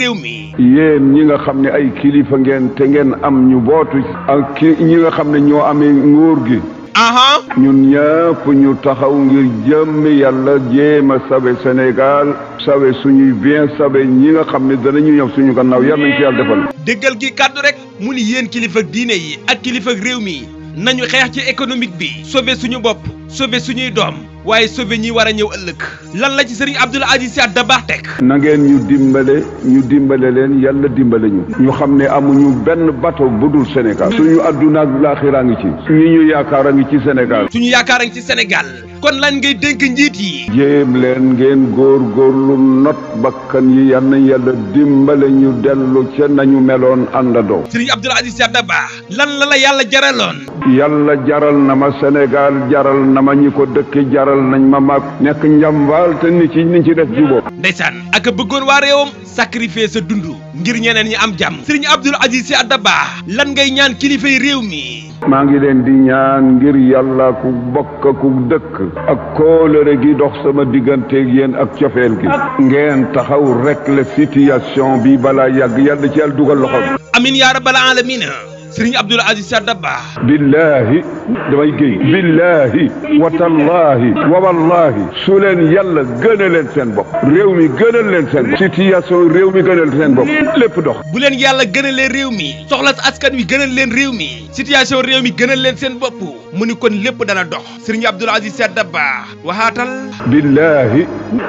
réew mi. yéen ñi nga xam ne ay kilifa ngeen te ngeen am ñu bootu ak ñi nga xam ne ñoo amee nguur gi. ñun ñëpp ñu taxaw ngir jëmmi yàlla jéem a sawe Sénégal sawe suñuy bien sawe ñi nga xam ne danañu ñëw suñu gannaaw yar nañ ci yàlla defal. déggal gi kàddu rek mu ni yéen kilifa diine yi ak kilifa réew mi nañu xeex ci économique bi sauver suñu bopp sauver suñuy doom waaye sauver ñi war a ñëw ëllëg lan la ci sëriñ Abdoul Aziz Sy Dabakh teg. na ngeen ñu dimbale leen yàlla dimbale ñu xam ne amuñu benn bato bu dul Sénégal suñu adduna ak laaxiraa ngi ci ñi ñu yaakaar a ngi ci Sénégal suñu yaakaar a ngi ci Sénégal kon lan ngay dénk njiit yi. jéem leen ngeen góorgóorlu not bakkan yi yal nañ yàlla dimbale ñu dellu ca nañu meloon àndandoo. sëriñ Abdoul Aziz Sy Dabakh lan la yàlla jaraloon. yàlla jaral na ma Sénégal jaral na ma ñi ko dëkk jaral nañ ma mag nekk njàmbaal te ni ci def jubóo. ndeysaan ak bëggoon waa réewam sacrifier sa dund ngir ñeneen ñi am jàmm. sëriñ Abdoul Aziz Sy Dabakh lan ngay ñaan kilifay réew mi. maa ngi leen di ñaan ngir yàlla ku bokk ku dëkk ak kóolëre gi dox sama digganteeg yéen ak cofeel gi ngeen taxaw rek la situation bi balaa yàgg yàlla ci yàlla dugal loxo. amin yaa rabbal alamin sëriñ Abdoul Aziz Sy Dabakh. billaahi damay géy billaahi wa tallaahi wa wallaahi su leen yàlla gënal leen seen bopp réew mi gënal leen seen bopp situation réew mi gënal seen bopp lépp dox. bu leen yàlla gënalee réew mi soxla askan wi gënal leen réew mi situation réew mi gënal leen seen bopp mu ni kon lépp dana dox sëriñ Abdoul Aziz Sy Dabakh waxaatal. billaahi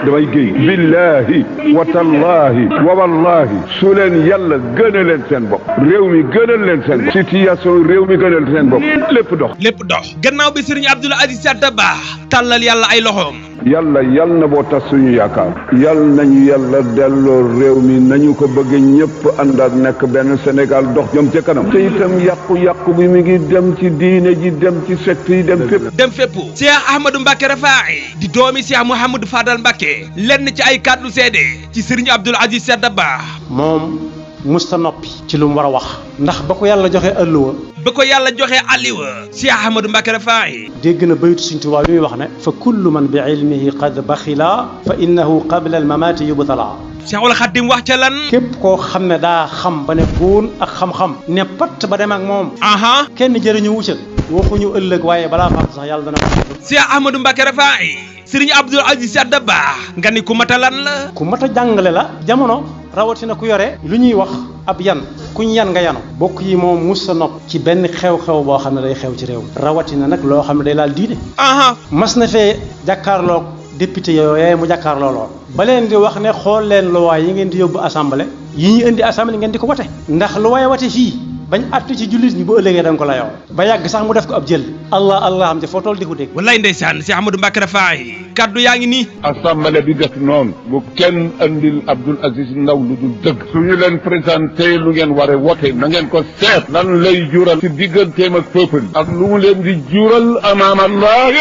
damay géy billaahi wa tallaahi wa wallaahi su leen yàlla gënal leen seen bopp réew mi gënal leen seen bopp situation réew mi gënal seen bopp lépp dox. lépp dox gannaaw bi sëriñ Abdoul Aziz Sy Dabakh tàllal yàlla ay loxoom. yàlla yal na boo tas suñu yaakaar yal nañu yàlla delloo réew mi nañu ko bëgg ñëpp ànd ak nekk benn Sénégal dox jëm ca kanam te itam yàqu-yàqu bi mi ngi dem ci diine ji dem ci secte yi dem fépp. Cheikh Ahmadou Mbacké Rafahi di doomi Cheikh Mouhamadou Fadal Mbacké lenn ci ay kàddu seede ci sëriñ Abdoul Aziz Sy Dabakh. moom musta noppi ci lu mu war a wax ndax ba ko yàlla joxe alluwa Cheikh Ahmadou Mbacké Rafahi dégg na baytu Sëriñ Tuubaa bi muy wax ne fa kullu man bi ilmihi qad baxila fa innahu qabla al mamati yubtala. Cheikhul Khadim wax ca lan. képp koo xam ne daa xam ba ne góon ak xam-xam ne patt ba dem ak moom. kenn jëriñu wuccal waxuñu ëllëg waaye balaa faatu sax yàlla dana ko. Cheikh Ahmadou Mbacké Rafahi Serigne Abdoul Aziz Sy Dabakh nga ni ku mata lan la. ku mata jàngale la jamono rawatina ku yore lu ñuy wax ab yan kuñ yan nga yanu bokk yi moom mus sa nopp ci benn xew-xew boo xam ne day xew ci réew mi rawatina nag loo xam ne day laal diine. mas na fee jàkkaarloog député yooyu mu jàkkaarloo lool ba leen di wax ne xool leen luwaay yi ngeen di yóbbu assemblée yi ñu indi assemblée ngeen di ko wote ndax luwaay wote fii bañ àtte ci jullit ñi bu ëllëgee da nga ko layoo ba yàgg sax mu def ko ab jël allah am ci foo toll di ko dégg. wallaay ndeysaan si Ahmadou Mbacké Rafahi kaddu yaa ngi nii. assemblée bi def noonu bu kenn andil Abdoul Aziz Ndaw lu dul dëgg su ñu leen présenté lu ngeen war a wote na ngeen ko seet lan lay jural ci digganteem ak peuple ak lu mu leen di jural amaam Allah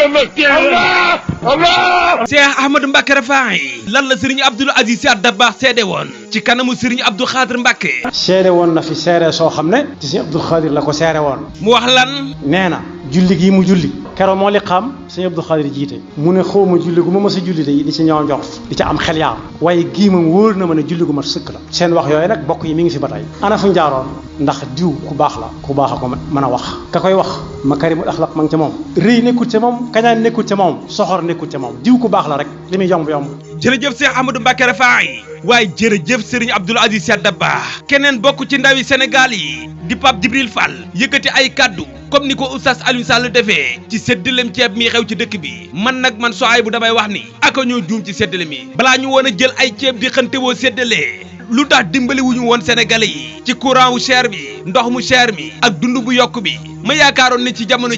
Allah. Cheikh Ahmadou Mbacké Rafahi lan la Serigne Abdoul Aziz Sy Dabakh seede woon ci kanamu Serigne Abdou Khadir Mbacké. seede woon na fi seere soo xam ne ci Serigne Abdou Khadir la ko seere woon. mu wax lan. nee na julli gii mu julli keroog moo li xam Serigne Abdou Khadir jiite mu ne xaw ma julli gu ma mës a julli de di ci ñëw njort di ci am xel yaar waaye gii moom wóor na ma ne julli gu mat sëkk la seen wax yooyu nag bokk yi mi ngi fi ba tey ana fu njaaroon ndax diw ku baax la ku baax a ko mën a wax ka koy wax makarimul axlaq ma ngi ca moom rëy nekkul ca moom kañaan nekkul ca moom soxor nekkul ca moom diw ku baax la rek li muy yomb jërëjëf Cheikh Ahmadou Mbacké Rafahi waaye jërëjëf Serigne Abdoul Aziz Sy Dabakh keneen bokk ci ndawi Sénégal yi di Pape Djibril Fall yëkkati ay kaddu comme ni ko Oustaz Alioune Sall defee ci séddalem ceeb mi xew ci dëkk bi man Souhaïbou damay wax ni aka ñoo juum ci séddale mi balaa ñu woon a jël ay ceeb di xante woo séddalee lu tax dimbali wuñu woon sénégalais yi ci courant wu cher bi ndox mu cher mi ak dund bu yokk bi ma yaakaaroon ne ci jamono